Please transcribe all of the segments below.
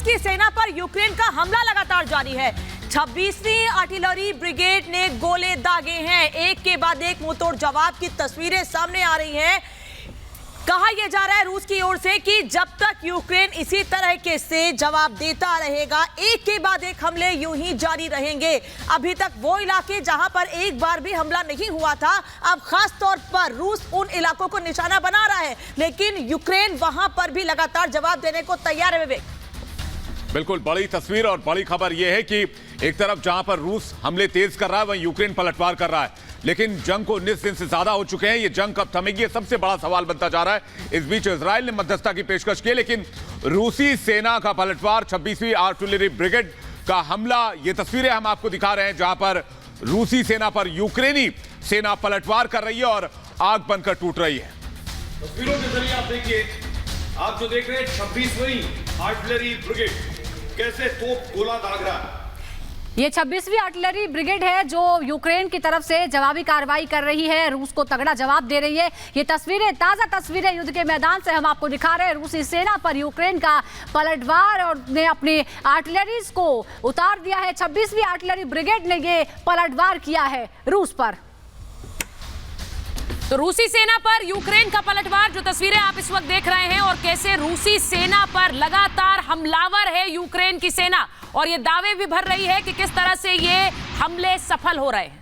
रूस की सेना पर यूक्रेन का हमला लगातार जारी है। 26वीं आर्टिलरी ब्रिगेड ने गोले दागे हैं। एक के बाद एक मुंहतोड़ जवाब की तस्वीरें सामने आ रही हैं। कहा यह जा रहा है रूस की ओर से कि जब तक यूक्रेन इसी तरह के से जवाब देता रहेगा, एक के बाद एक हमले यूं ही जारी रहेंगे। अभी तक वो इलाके जहां पर एक बार भी हमला नहीं हुआ था, अब खास तौर पर रूस उन इलाकों को निशाना बना रहा है, लेकिन यूक्रेन वहां पर भी लगातार जवाब देने को तैयार है। विवेक, बिल्कुल बड़ी तस्वीर और बड़ी खबर यह है कि एक तरफ जहां पर रूस हमले तेज कर रहा है, वहीं यूक्रेन पलटवार कर रहा है। लेकिन जंग को 19 दिन से ज्यादा हो चुके हैं। ये जंग कब थमेगी, सबसे बड़ा सवाल बनता जा रहा है। इस बीच इजराइल ने मध्यस्थता की पेशकश की, लेकिन रूसी सेना का पलटवार, 26वीं आर्टिलरी ब्रिगेड का हमला, ये तस्वीरें हम आपको दिखा रहे हैं जहां पर रूसी सेना पर यूक्रेनी सेना पलटवार कर रही है और आग बनकर टूट रही है। तस्वीरों के जरिए आप देखिए, आप जो देख रहे हैं 26वीं आर्टिलरी ब्रिगेड कैसे तोप गोला दाग रहा है। ये 26वीं आर्टिलरी ब्रिगेड है जो यूक्रेन की तरफ से जवाबी कार्रवाई कर रही है, रूस को तगड़ा जवाब दे रही है। ये तस्वीरें, ताजा तस्वीरें युद्ध के मैदान से हम आपको दिखा रहे हैं। रूसी सेना पर यूक्रेन का पलटवार और ने अपनी आर्टिलरीज को उतार दिया है। 26वीं आर्टिलरी ब्रिगेड ने ये पलटवार किया है रूस पर। तो रूसी सेना पर यूक्रेन का पलटवार, जो तस्वीरें आप इस वक्त देख रहे हैं, और कैसे रूसी सेना पर लगातार हमलावर है यूक्रेन की सेना, और ये दावे भी भर रही है कि किस तरह से ये हमले सफल हो रहे हैं।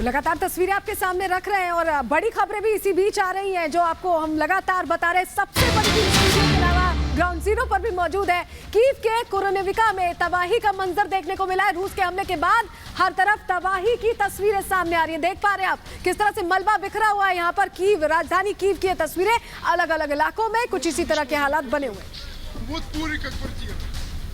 लगातार तस्वीरें आपके सामने रख रहे हैं और बड़ी खबरें भी इसी बीच आ रही हैं जो आपको हम लगातार बता रहे हैं। सबसे बड़ी चीज के अलावा ग्राउंड जीरो पर भी मौजूद है। कीव के कोरोनेविका में तबाही का मंजर देखने को मिला है। रूस के हमले के बाद हर तरफ तबाही की तस्वीरें सामने आ रही हैं। देख पा रहे हैं आप किस तरह से मलबा बिखरा हुआ है यहाँ पर। कीव, राजधानी कीव की तस्वीरें, अलग अलग इलाकों में कुछ इसी तरह के हालात बने हुए हैं।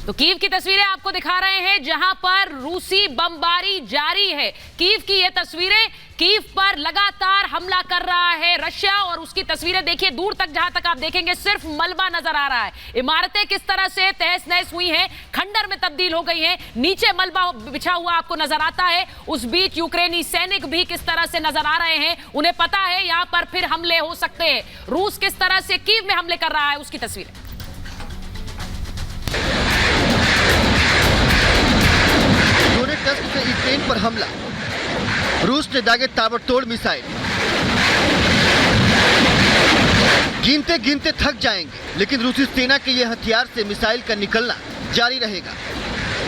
तो कीव की तस्वीरें आपको दिखा रहे हैं जहां पर रूसी बमबारी जारी है। कीव की ये तस्वीरें, कीव पर लगातार हमला कर रहा है रशिया, और उसकी तस्वीरें देखिए, दूर तक जहां तक आप देखेंगे सिर्फ मलबा नजर आ रहा है। इमारतें किस तरह से तहस नहस हुई हैं, खंडर में तब्दील हो गई हैं, नीचे मलबा बिछा हुआ आपको नजर आता है। उस बीच यूक्रेनी सैनिक भी किस तरह से नजर आ रहे हैं, उन्हें पता है यहां पर फिर हमले हो सकते हैं। रूस किस तरह से कीव में हमले कर रहा है, उसकी तस्वीरें। से यूक्रेन पर हमला, रूस ने दागे ताबड़तोड़ मिसाइल। गिनते गिनते थक जाएंगे, लेकिन रूसी सेना के ये हथियार से मिसाइल का निकलना जारी रहेगा।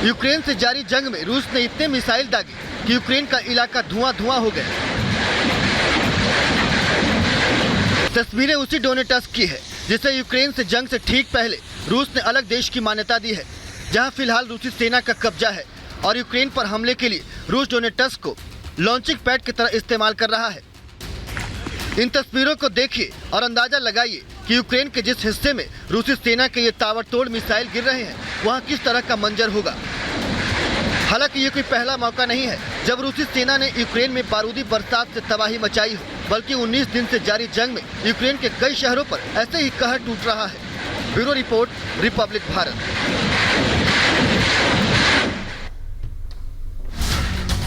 यूक्रेन से जारी जंग में रूस ने इतने मिसाइल दागे कि यूक्रेन का इलाका धुआं धुआं हो गया। तस्वीरें उसी डोनेट्स्क की है जिसे यूक्रेन से जंग से ठीक पहले रूस ने अलग देश की मान्यता दी है, जहां फिलहाल रूसी सेना का कब्जा है और यूक्रेन पर हमले के लिए रूस डोनेट्स्क को लॉन्चिंग पैड की तरह इस्तेमाल कर रहा है। इन तस्वीरों को देखिए और अंदाजा लगाइए कि यूक्रेन के जिस हिस्से में रूसी सेना के ये ताबड़तोड़ मिसाइल गिर रहे हैं, वहां किस तरह का मंजर होगा। हालांकि ये कोई पहला मौका नहीं है जब रूसी सेना ने यूक्रेन में बारूदी बरसात से तबाही मचाई हो, बल्कि 19 दिन से जारी जंग में यूक्रेन के कई शहरों पर ऐसे ही कहर टूट रहा है। Bureau report, Republic Bharat.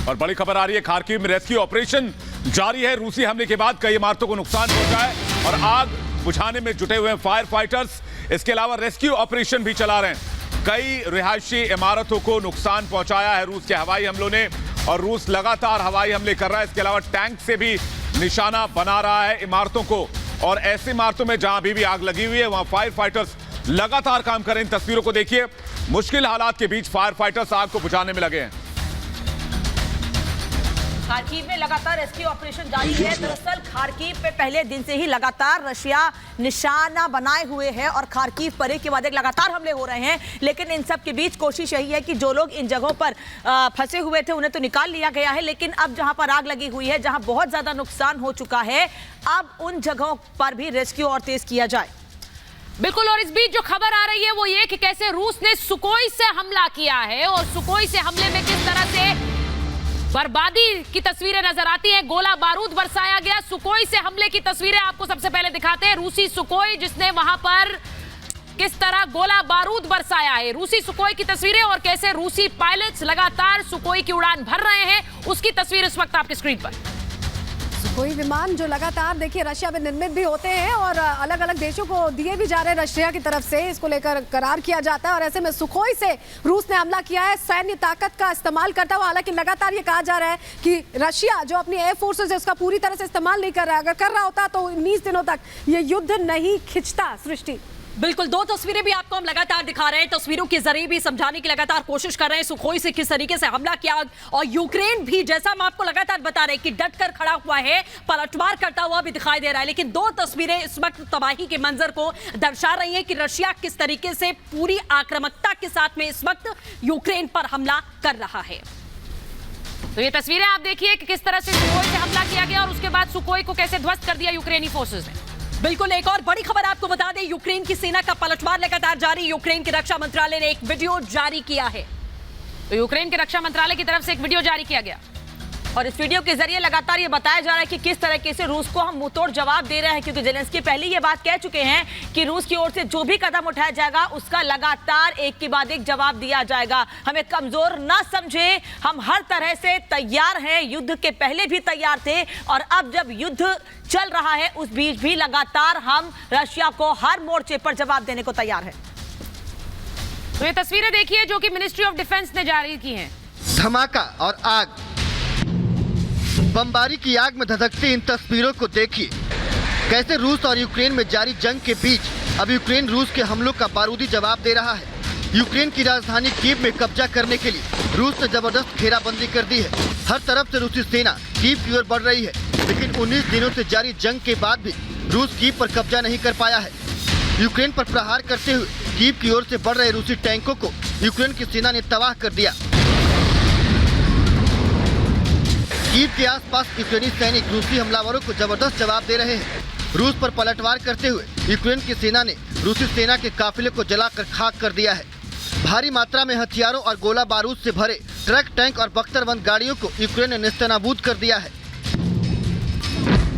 और बड़ी खबर आ रही है, खार्किव में रेस्क्यू ऑपरेशन जारी है। रूसी हमले के बाद कई इमारतों को नुकसान पहुंचा है और आग बुझाने में जुटे हुए हैं फायर फाइटर्स। इसके अलावा रेस्क्यू ऑपरेशन भी चला रहे हैं। कई रिहायशी इमारतों को नुकसान पहुंचाया है रूस के हवाई हमलों ने, और रूस लगातार हवाई हमले कर रहा है। इसके अलावा टैंक से भी निशाना बना रहा है इमारतों को, और ऐसी इमारतों में जहां अभी भी आग लगी हुई है वहां फायर फाइटर्स लगातार काम कर रहे हैं। इन तस्वीरों को देखिए, मुश्किल हालात के बीच फायर फाइटर्स आग को बुझाने में लगे हैं। खार्किव में लगातार रेस्क्यू ऑपरेशन जारी है। दरअसल खार्किव पे पहले दिन से ही लगातार रशिया निशाना बनाए हुए है और खार्किव पर एक के बाद एक लगातार हमले हो रहे हैं। लेकिन इन सब के बीच कोशिश यही है कि जो लोग इन जगहों पर फंसे हुए थे उन्हें तो निकाल लिया गया है, लेकिन अब जहां पर आग लगी हुई है, जहां बहुत ज्यादा नुकसान हो चुका है, अब उन जगहों पर भी रेस्क्यू और तेज किया जाए। बिल्कुल, और इस बीच जो खबर आ रही है वो ये कि कैसे रूस ने सुकोई से हमला किया है, और सुकोई से हमले में किस तरह से बर्बादी की तस्वीरें नजर आती हैं। गोला बारूद बरसाया गया। सुकोई से हमले की तस्वीरें आपको सबसे पहले दिखाते हैं। रूसी सुकोई जिसने वहां पर किस तरह गोला बारूद बरसाया है, रूसी सुकोई की तस्वीरें, और कैसे रूसी पायलट्स लगातार सुकोई की उड़ान भर रहे हैं, उसकी तस्वीर इस वक्त आपकी स्क्रीन पर। कोई विमान जो लगातार देखिए रशिया में निर्मित भी होते हैं और अलग अलग देशों को दिए भी जा रहे हैं रशिया की तरफ से, इसको लेकर करार किया जाता है। और ऐसे में सुखोई से रूस ने हमला किया है सैन्य ताकत का इस्तेमाल करता हुआ। हालांकि लगातार ये कहा जा रहा है कि रशिया जो अपनी एयर फोर्सेस है उसका पूरी तरह से इस्तेमाल नहीं कर रहा है। अगर कर रहा होता तो 19 दिनों तक ये युद्ध नहीं खिंचता। सृष्टि, बिल्कुल, दो तस्वीरें भी आपको हम लगातार दिखा रहे हैं, तस्वीरों के जरिए भी समझाने की लगातार कोशिश कर रहे हैं सुखोई से किस तरीके से हमला किया। और यूक्रेन भी, जैसा हम आपको लगातार बता रहे हैं, कि डट कर खड़ा हुआ है, पलटवार करता हुआ भी दिखाई दे रहा है। लेकिन दो तस्वीरें इस वक्त तबाही के मंजर को दर्शा रही हैं कि रशिया किस तरीके से पूरी आक्रामकता के साथ में इस वक्त यूक्रेन पर हमला कर रहा है। तो ये तस्वीरें आप देखिए कि किस तरह से सुखोई से हमला किया गया और उसके बाद सुखोई को कैसे ध्वस्त कर दिया यूक्रेनी फोर्सेस ने। बिल्कुल, एक और बड़ी खबर आपको बता दें, यूक्रेन की सेना का पलटवार लगातार जारी। यूक्रेन के रक्षा मंत्रालय ने एक वीडियो जारी किया है। तो यूक्रेन के रक्षा मंत्रालय की तरफ से एक वीडियो जारी किया गया और इस वीडियो के जरिए लगातार ये बताया जा रहा है कि किस तरीके से रूस को हम मुंहतोड़ जवाब दे रहे हैं, क्योंकि जेलेंस्की पहले ये बात कह चुके हैं कि रूस की ओर से जो भी कदम उठाया जाएगा उसका लगातार एक के बाद एक जवाब दिया जाएगा। हमें कमजोर ना समझे, हम हर तरह से तैयार हैं, युद्ध के पहले भी तैयार थे और अब जब युद्ध चल रहा है उस बीच भी लगातार हम रशिया को हर मोर्चे पर जवाब देने को तैयार है। तो ये तस्वीरें देखिए जो कि मिनिस्ट्री ऑफ डिफेंस ने जारी की हैं। धमाका और आग, बमबारी की आग में धधकती इन तस्वीरों को देखिए। कैसे रूस और यूक्रेन में जारी जंग के बीच अब यूक्रेन रूस के हमलों का बारूदी जवाब दे रहा है। यूक्रेन की राजधानी कीव में कब्जा करने के लिए रूस ने जबरदस्त घेराबंदी कर दी है। हर तरफ से रूसी सेना कीव की ओर बढ़ रही है, लेकिन 19 दिनों से जारी जंग के बाद भी रूस कीव पर कब्जा नहीं कर पाया है। यूक्रेन पर प्रहार करते हुए कीव की ओर से बढ़ रहे रूसी टैंकों को यूक्रेन की सेना ने तबाह कर दिया। कीव के आसपास यूक्रेनी सैनिक रूसी हमलावरों को जबरदस्त जवाब दे रहे हैं। रूस पर पलटवार करते हुए यूक्रेन की सेना ने रूसी सेना के काफिले को जलाकर खाक कर दिया है। भारी मात्रा में हथियारों और गोला बारूद से भरे ट्रक, टैंक और बख्तरबंद गाड़ियों को यूक्रेन ने नेस्तनाबूद कर दिया है।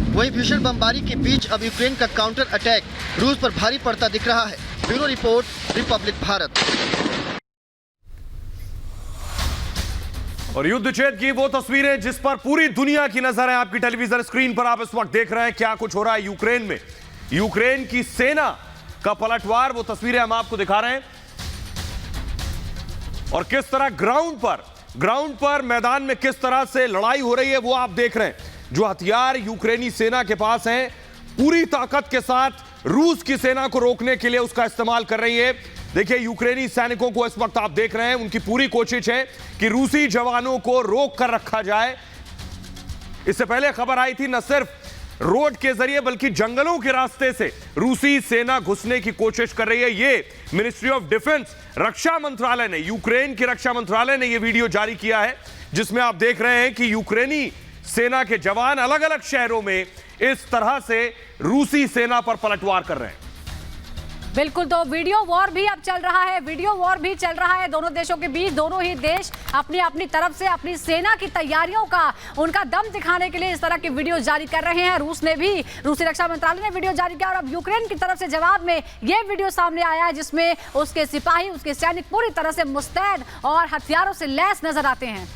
वहीं भीषण बमबारी के बीच अब यूक्रेन का काउंटर अटैक रूस पर भारी पड़ता दिख रहा है। Bureau report, Republic Bharat. और युद्ध क्षेत्र की वो तस्वीरें जिस पर पूरी दुनिया की नजर है आपकी टेलीविजन स्क्रीन पर। आप इस वक्त देख रहे हैं क्या कुछ हो रहा है यूक्रेन में। यूक्रेन की सेना का पलटवार, वो तस्वीरें हम आपको दिखा रहे हैं। और किस तरह ग्राउंड पर मैदान में किस तरह से लड़ाई हो रही है वो आप देख रहे हैं। जो हथियार यूक्रेनी सेना के पास हैं, पूरी ताकत के साथ रूस की सेना को रोकने के लिए उसका इस्तेमाल कर रही है। देखिए यूक्रेनी सैनिकों को इस वक्त आप देख रहे हैं, उनकी पूरी कोशिश है कि रूसी जवानों को रोक कर रखा जाए। इससे पहले खबर आई थी न सिर्फ रोड के जरिए बल्कि जंगलों के रास्ते से रूसी सेना घुसने की कोशिश कर रही है। ये मिनिस्ट्री ऑफ डिफेंस, रक्षा मंत्रालय ने, यूक्रेन के रक्षा मंत्रालय ने यह वीडियो जारी किया है जिसमें आप देख रहे हैं कि यूक्रेनी सेना के जवान अलग अलग शहरों में इस तरह से रूसी सेना पर पलटवार कर रहे हैं। बिल्कुल, तो वीडियो वॉर भी अब चल रहा है दोनों देशों के बीच। दोनों ही देश अपनी अपनी तरफ से अपनी सेना की तैयारियों का, उनका दम दिखाने के लिए इस तरह की वीडियो जारी कर रहे हैं। रूसी रक्षा मंत्रालय ने वीडियो जारी किया और अब यूक्रेन की तरफ से जवाब में यह वीडियो सामने आया है जिसमें उसके सिपाही, उसके सैनिक पूरी तरह से मुस्तैद और हथियारों से लैस नजर आते हैं।